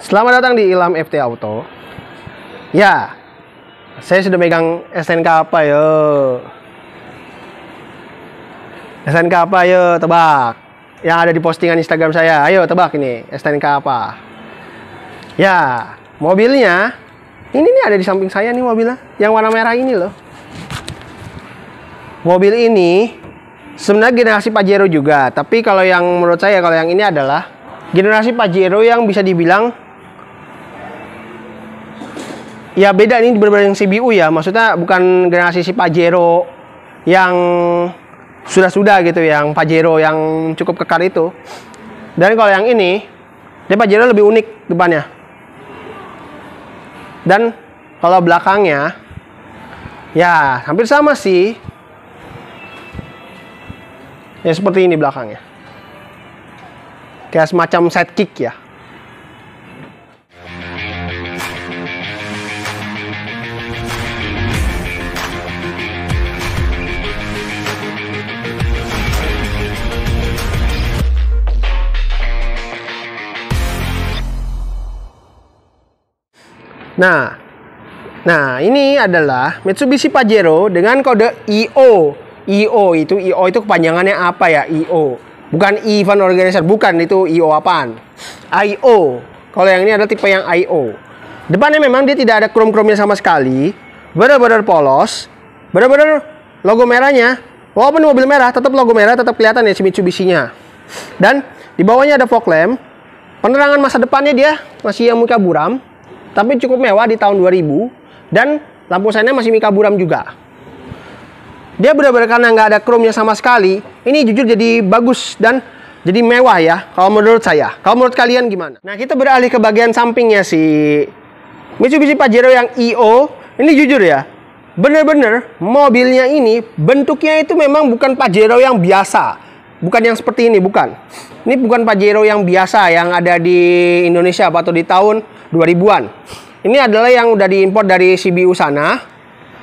Selamat datang di Ilham FT Auto. Ya, saya sudah megang STNK apa yo? STNK apa yo? Tebak. Yang ada di postingan Instagram saya. Ayo tebak ini STNK apa? Ya, mobilnya ini nih ada di samping saya nih mobilnya. Yang warna merah ini loh. Mobil ini sebenarnya generasi Pajero juga. Tapi kalau yang menurut saya, kalau yang ini adalah generasi Pajero yang bisa dibilang ya beda, ini berbeda yang CBU ya. Maksudnya bukan generasi si Pajero yang sudah gitu, yang Pajero yang cukup kekar itu. Dan kalau yang ini, dia Pajero lebih unik depannya. Dan kalau belakangnya ya hampir sama sih. Ya seperti ini belakangnya. Kayak semacam sidekick ya. Nah, ini adalah Mitsubishi Pajero dengan kode IO. IO itu kepanjangannya apa ya? IO. Bukan Event Organizer, bukan itu IO apaan? IO. Kalau yang ini adalah tipe yang IO. Depannya memang dia tidak ada krom-kromnya sama sekali. Benar-benar polos. Benar-benar logo merahnya. Walaupun mobil merah, tetap logo merah tetap kelihatan ya si Mitsubishi-nya. Dan di bawahnya ada fog lamp. Penerangan masa depannya dia masih yang muka buram, tapi cukup mewah di tahun 2000. Dan lampu sennya masih mika buram juga. Dia benar-benar karena nggak ada chrome-nya sama sekali. Ini jujur jadi bagus dan jadi mewah ya, kalau menurut saya. Kalau menurut kalian gimana? Nah, kita beralih ke bagian sampingnya si Mitsubishi Pajero yang IO. Ini jujur ya, bener-bener mobilnya ini bentuknya itu memang bukan Pajero yang biasa. Bukan yang seperti ini, bukan. Ini bukan Pajero yang biasa yang ada di Indonesia atau di tahun 2000-an. Ini adalah yang udah diimpor dari CBU sana.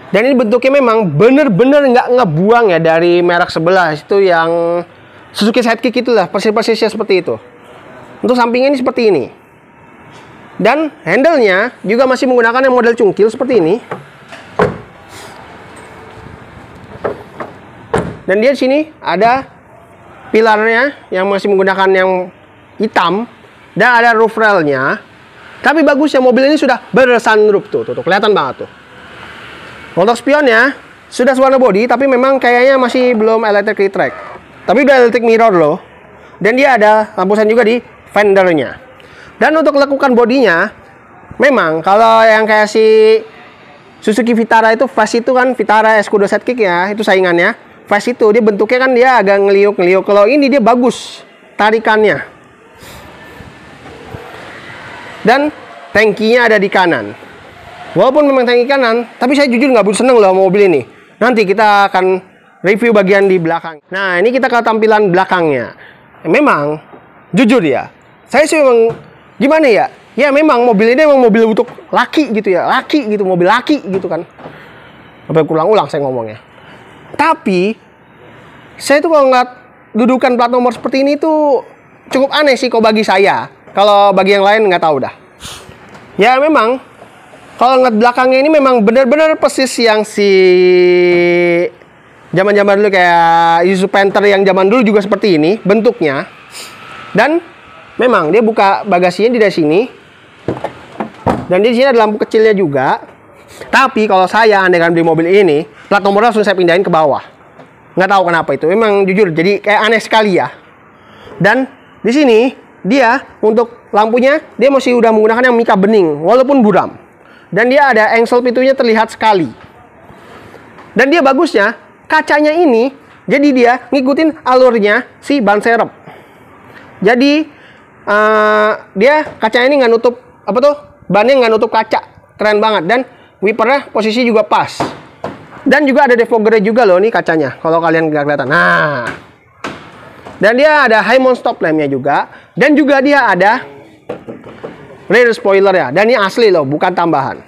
Dan ini bentuknya memang bener-bener nggak ngebuang ya dari merek sebelah. Itu yang Suzuki Sidekick itulah, persis-persisnya seperti itu. Untuk sampingnya ini seperti ini. Dan handle-nya juga masih menggunakan yang model cungkil seperti ini. Dan dia di sini ada pilarnya yang masih menggunakan yang hitam. Dan ada roof rail-nya. Tapi bagusnya mobil ini sudah bersunroof tuh kelihatan banget tuh. Untuk spionnya sudah warna body, tapi memang kayaknya masih belum electric track. Tapi udah electric mirror loh. Dan dia ada lampu sen juga di fendernya. Dan untuk lekukan bodinya, memang kalau yang kayak si Suzuki Vitara itu fast itu kan, Vitara Escudo Sidekick ya, itu saingannya. Fast itu dia bentuknya kan dia agak ngeliuk-ngeliuk. Kalau ini dia bagus tarikannya. Dan tangkinya ada di kanan. Walaupun memang tangki kanan, tapi saya jujur nggak begitu seneng loh mobil ini. Nanti kita akan review bagian di belakang. Nah, ini kita ke tampilan belakangnya. Memang, jujur ya, saya sih memang gimana ya? Ya memang mobil ini memang mobil untuk laki gitu ya, laki gitu, mobil laki gitu kan. Sampai ulang-ulang saya ngomongnya. Tapi saya tuh kalau ngeliat dudukan plat nomor seperti ini tuh cukup aneh sih kalau bagi saya. Kalau bagi yang lain nggak tahu dah. Ya memang kalau ngeliat belakangnya ini memang benar-benar persis yang si zaman-zaman dulu kayak Isuzu Panther yang zaman dulu juga seperti ini bentuknya. Dan memang dia buka bagasinya di sini. Dan di sini ada lampu kecilnya juga. Tapi kalau saya andai kan beli mobil ini, plat nomornya langsung saya pindahin ke bawah. Nggak tahu kenapa itu. Memang jujur jadi kayak aneh sekali ya. Dan di sini dia untuk lampunya dia masih udah menggunakan yang mika bening walaupun buram. Dan dia ada engsel pintunya terlihat sekali. Dan dia bagusnya kacanya ini jadi dia ngikutin alurnya si ban serep. Jadi dia kacanya ini nggak nutup apa tuh, bannya nggak nutup kaca, keren banget. Dan wipernya posisi juga pas. Dan juga ada defoggernya juga loh nih kacanya kalau kalian nggak kelihatan. Nah, dan dia ada high mount stop lampnya juga. Dan juga dia ada rear spoiler ya. Dan ini asli loh, bukan tambahan.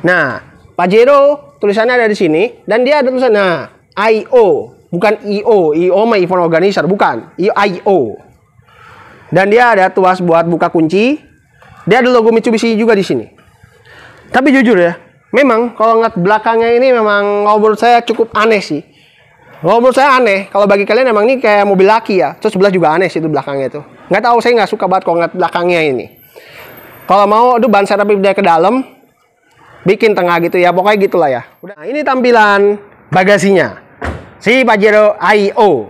Nah, Pajero tulisannya ada di sini. Dan dia ada tulisan, nah, IO. Bukan IO. IO mah Event Organizer, bukan. IO. Dan dia ada tuas buat buka kunci. Dia ada logo Mitsubishi juga di sini. Tapi jujur ya, memang kalau ngeliat belakangnya ini memang menurut saya cukup aneh sih. Menurut saya aneh. Kalau bagi kalian emang ini kayak mobil laki ya. Terus sebelah juga aneh sih itu belakangnya itu. Nggak tahu, saya nggak suka banget kalau ngeliat belakangnya ini. Kalau mau, itu ban serep dia ke dalam, bikin tengah gitu ya. Pokoknya gitulah ya. Nah, ini tampilan bagasinya si Pajero i.O.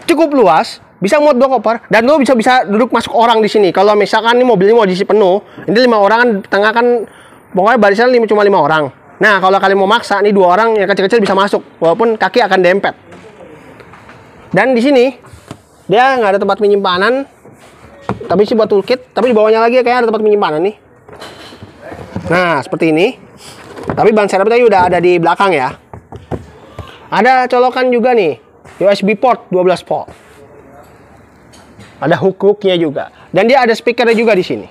Cukup luas, bisa muat 2 koper, dan lo bisa duduk masuk orang di sini. Kalau misalkan ini mobil ini mau diisi penuh, ini 5 orang kan, tengah kan pokoknya barisan cuma 5 orang. Nah, kalau kalian mau maksa, nih 2 orang yang kecil-kecil bisa masuk, walaupun kaki akan dempet. Dan di sini dia nggak ada tempat penyimpanan, tapi sih buat toolkit. Tapi di bawahnya lagi kayak ada tempat penyimpanan nih. Nah, seperti ini. Tapi ban serep tadi udah ada di belakang ya. Ada colokan juga nih, USB port 12 volt. Ada hook-hooknya juga. Dan dia ada speakernya juga di sini.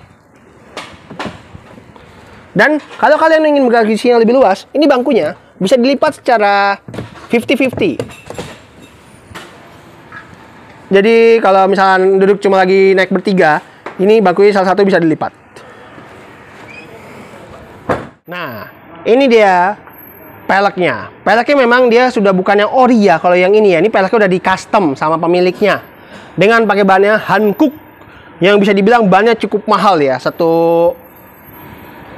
Dan kalau kalian ingin bagasi yang lebih luas, ini bangkunya bisa dilipat secara 50-50. Jadi kalau misalkan duduk cuma lagi naik bertiga, ini bangkunya salah satu bisa dilipat. Nah, ini dia peleknya. Peleknya memang dia sudah bukan yang ori ya. Kalau yang ini ya, ini peleknya udah di custom sama pemiliknya. Dengan pakai bannya Hankook, yang bisa dibilang bannya cukup mahal ya. Satu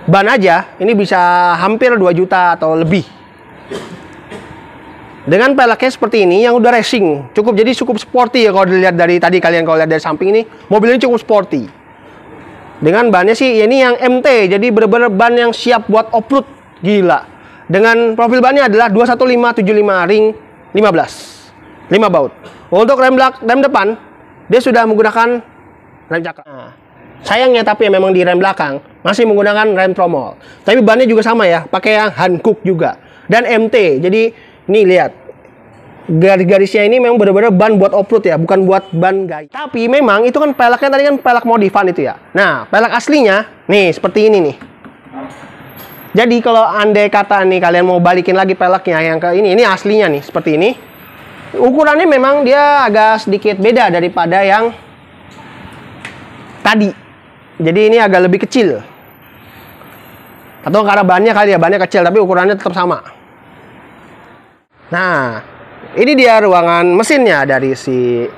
ban aja ini bisa hampir 2 juta atau lebih. Dengan peleknya seperti ini yang udah racing, jadi cukup sporty ya kalau dilihat dari tadi, kalian kalau lihat dari samping ini, mobil ini cukup sporty. Dengan bannya sih ya ini yang MT, jadi bener-bener ban yang siap buat off-road, gila. Dengan profil bannya adalah 21575 ring 15 baut. Untuk rem depan dia sudah menggunakan rem cakram. Nah, sayangnya tapi memang di rem belakang masih menggunakan rem tromol. Tapi bannya juga sama ya, pakai yang Hankook juga dan MT. Jadi nih lihat, garis-garisnya ini memang benar-benar ban buat off-road ya, bukan buat ban gaya. Tapi memang itu kan peleknya tadi kan pelek modifan itu ya. Nah, pelek aslinya nih seperti ini nih. Jadi kalau andai kata nih kalian mau balikin lagi peleknya yang ke ini aslinya nih seperti ini. Ukurannya memang dia agak sedikit beda daripada yang tadi. Jadi ini agak lebih kecil. Atau karena bannya kali ya, bannya kecil tapi ukurannya tetap sama. Nah, ini dia ruangan mesinnya dari si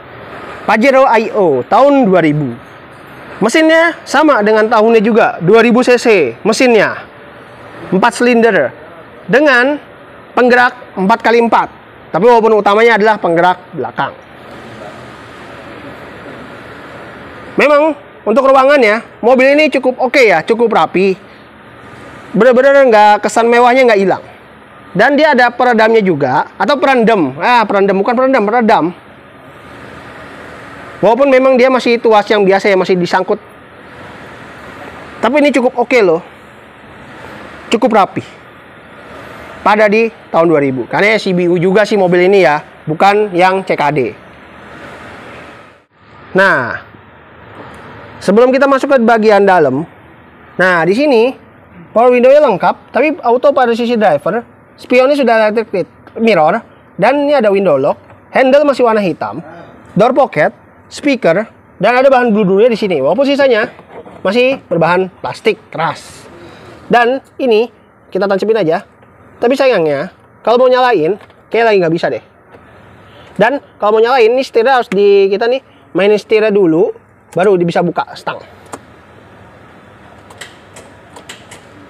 Pajero i.O. tahun 2000. Mesinnya sama dengan tahunnya juga, 2000 cc mesinnya. 4 silinder dengan penggerak 4x4. Tapi walaupun utamanya adalah penggerak belakang. Memang untuk ruangannya, mobil ini cukup oke ya, cukup rapi. Bener-bener nggak, kesan mewahnya nggak hilang. Dan dia ada peredamnya juga, atau perendam. Perendam, bukan peredam, peredam. Walaupun memang dia masih tuas yang biasa ya, masih disangkut. Tapi ini cukup oke loh. Cukup rapi. Pada di tahun 2000. Karena CBU juga sih mobil ini ya, bukan yang CKD. Nah, sebelum kita masuk ke bagian dalam, nah di sini power window-nya lengkap, tapi auto pada sisi driver. Spionnya sudah electric mirror, dan ini ada window lock, handle masih warna hitam, door pocket, speaker, dan ada bahan bludurnya di sini. Walaupun sisanya masih berbahan plastik keras. Dan ini kita tancapin aja. Tapi sayangnya kalau mau nyalain, kayak lagi nggak bisa deh. Dan kalau mau nyalain, ini setirnya harus kita nih mainin setirnya dulu, baru bisa buka stang.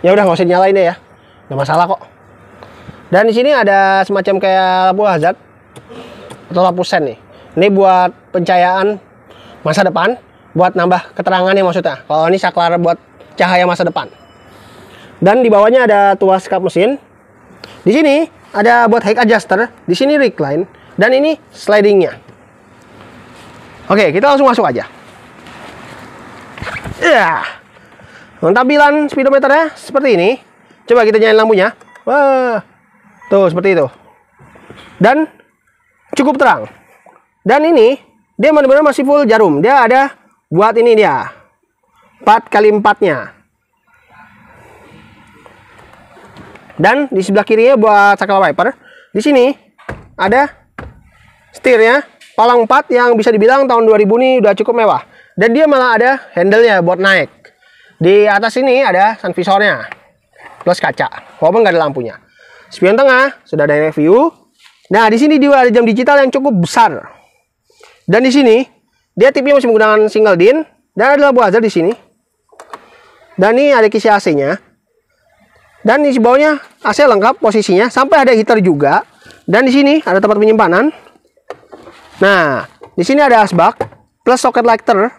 Ya udah nggak usah dinyalain deh ya, nggak masalah kok. Dan di sini ada semacam kayak lampu hazard atau lampu sen nih. Ini buat pencahayaan masa depan, buat nambah keterangannya maksudnya. Kalau ini saklar buat cahaya masa depan. Dan di bawahnya ada tuas kap mesin. Di sini ada buat height adjuster, di sini recline, dan ini slidingnya. Oke, kita langsung masuk aja. Ya, tampilan speedometernya seperti ini. Coba kita nyalain lampunya. Wah, tuh seperti itu. Dan cukup terang. Dan ini dia benar-benar masih full jarum. Dia ada buat ini dia 4x4-nya. Dan di sebelah kirinya buat saklar wiper. Di sini ada setirnya palang 4 yang bisa dibilang tahun 2000 nih udah cukup mewah. Dan dia malah ada handle-nya buat naik. Di atas ini ada sun visornya plus kaca, walaupun nggak ada lampunya. Spion tengah sudah ada review. Nah, di sini dia ada jam digital yang cukup besar. Dan di sini dia tipnya masih menggunakan single DIN dan ada lampu hazard di sini. Dan ini ada kisi AC-nya. Dan di bawahnya AC lengkap posisinya, sampai ada heater juga. Dan di sini ada tempat penyimpanan. Nah, di sini ada asbak plus socket lighter.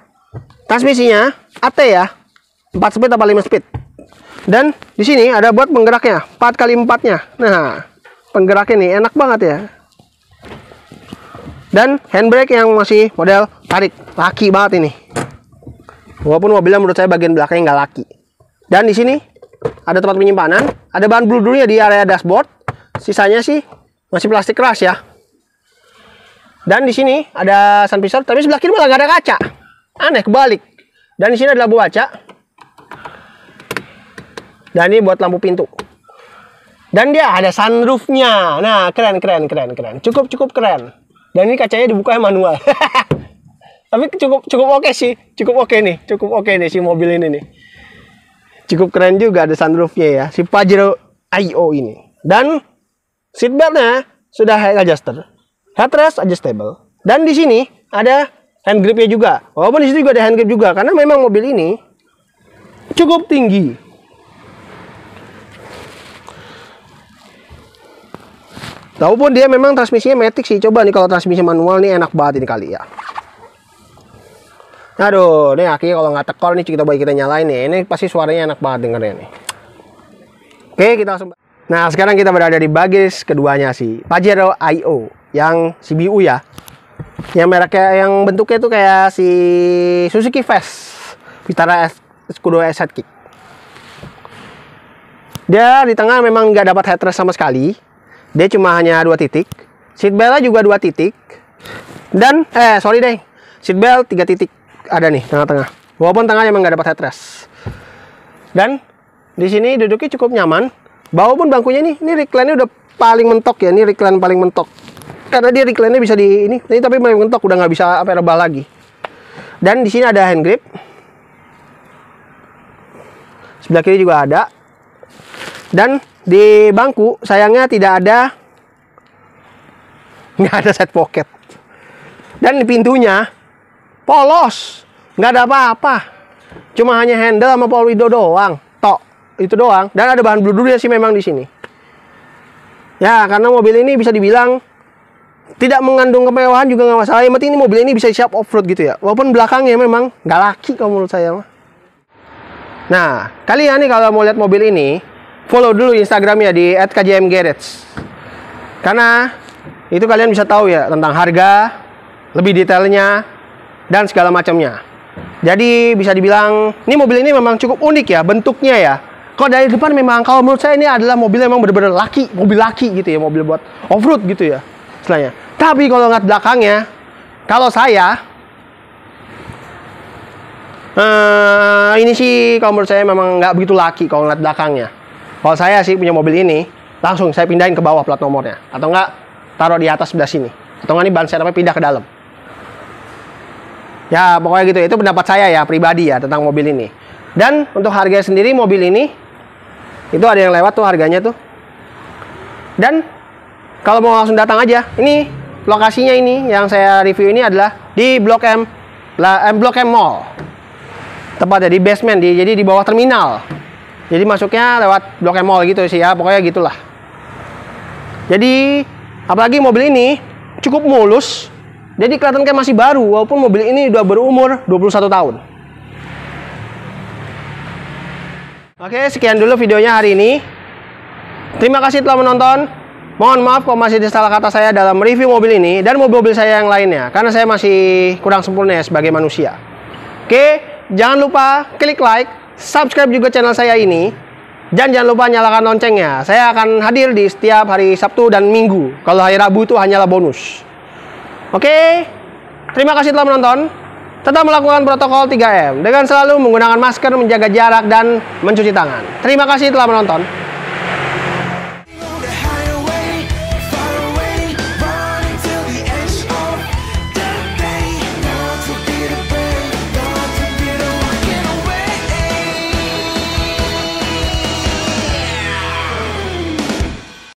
Transmisinya AT ya, 4 speed atau 5 speed. Dan di sini ada buat penggeraknya, 4x4-nya. Nah, penggeraknya nih enak banget ya. Dan handbrake yang masih model tarik, laki banget ini. Walaupun mobilnya menurut saya bagian belakangnya nggak laki. Dan di sini ada tempat penyimpanan, ada bahan bludurnya di area dashboard. Sisanya sih masih plastik keras ya. Dan di sini ada sun visor, tapi sebelah kiri malah nggak ada kaca. Aneh, kebalik. Dan di sini ada lampu kaca. Dan ini buat lampu pintu. Dan dia ada sunroofnya. Nah, keren. Cukup keren. Dan ini kacanya dibuka manual. Tapi cukup oke sih. Cukup oke nih si mobil ini nih. Cukup keren juga ada sunroofnya ya. Si Pajero IO ini. Dan seatbeltnya sudah high adjuster. Headrest adjustable. Dan di sini ada hand gripnya juga. Walaupun di situ juga ada hand grip juga. Karena memang mobil ini cukup tinggi. Walaupun dia memang transmisinya matic sih. Coba nih kalau transmisi manual nih enak banget ini kali ya. Aduh, nih akhirnya kalau nggak tekor nih kita nyalain nih. Ini pasti suaranya enak banget dengernya nih. Oke, kita langsung. Nah, sekarang kita berada di bagian keduanya sih. Pajero IO yang CBU ya. Yang mereknya yang bentuknya itu kayak si Suzuki Fast Vitara Scudo Sidekick. Dia di tengah memang nggak dapat headrest sama sekali. Dia cuma hanya 2 titik. Seatbeltnya juga 2 titik. Dan seatbelt 3 titik ada nih tengah-tengah. Walaupun tengahnya memang nggak dapat headrest. Dan di sini duduknya cukup nyaman. Walaupun bangkunya ini recline-nya udah paling mentok ya. Ini recline paling mentok. Karena dia recline-nya bisa di ini tapi paling mentok, udah nggak bisa rebah lagi. Dan di sini ada hand grip. Sebelah kiri juga ada. Dan di bangku sayangnya nggak ada side pocket. Dan di pintunya polos, nggak ada apa-apa, cuma hanya handle sama power window doang, itu doang. Dan ada bahan bludurnya sih memang di sini. Ya, karena mobil ini bisa dibilang tidak mengandung kemewahan juga nggak masalah. Yang penting ini mobil ini bisa siap off-road gitu ya. Walaupun belakangnya memang nggak laki kalau menurut saya mah. Nah, kalian nih kalau mau lihat mobil ini, follow dulu Instagramnya di @kjmgarage. Karena itu kalian bisa tahu ya tentang harga, lebih detailnya, dan segala macamnya. Jadi bisa dibilang, ini mobil ini memang cukup unik ya bentuknya ya. Kalau dari depan memang, kalau menurut saya ini adalah mobil yang memang benar-benar laki, mobil laki gitu ya, mobil buat off-road gitu ya istilahnya. Tapi kalau ngeliat belakangnya, kalau saya ini sih kalau menurut saya memang nggak begitu laki kalau ngeliat belakangnya. Kalau saya sih punya mobil ini, langsung saya pindahin ke bawah plat nomornya. Atau enggak, taruh di atas sebelah sini. Atau enggak, ini ban serepnya pindah ke dalam. Ya, pokoknya gitu. Itu pendapat saya ya, pribadi ya, tentang mobil ini. Dan untuk harga sendiri mobil ini, itu ada yang lewat tuh harganya tuh. Dan, kalau mau langsung datang aja, ini lokasinya ini, yang saya review ini adalah di Blok M Mall. Tepatnya di basement, jadi di bawah terminal. Jadi masuknya lewat Blok M Mall gitu sih ya, pokoknya gitulah. Jadi apalagi mobil ini cukup mulus, jadi kelihatan kayak masih baru, walaupun mobil ini udah berumur 21 tahun. Oke, sekian dulu videonya hari ini. Terima kasih telah menonton. Mohon maaf kalau masih ada salah kata saya dalam review mobil ini dan mobil-mobil saya yang lainnya, karena saya masih kurang sempurna ya sebagai manusia. Oke, jangan lupa klik like, subscribe juga channel saya ini. Dan jangan lupa nyalakan loncengnya. Saya akan hadir di setiap hari Sabtu dan Minggu. Kalau hari Rabu itu hanyalah bonus. Oke, terima kasih telah menonton. Tetap melakukan protokol 3M dengan selalu menggunakan masker, menjaga jarak, dan mencuci tangan. Terima kasih telah menonton.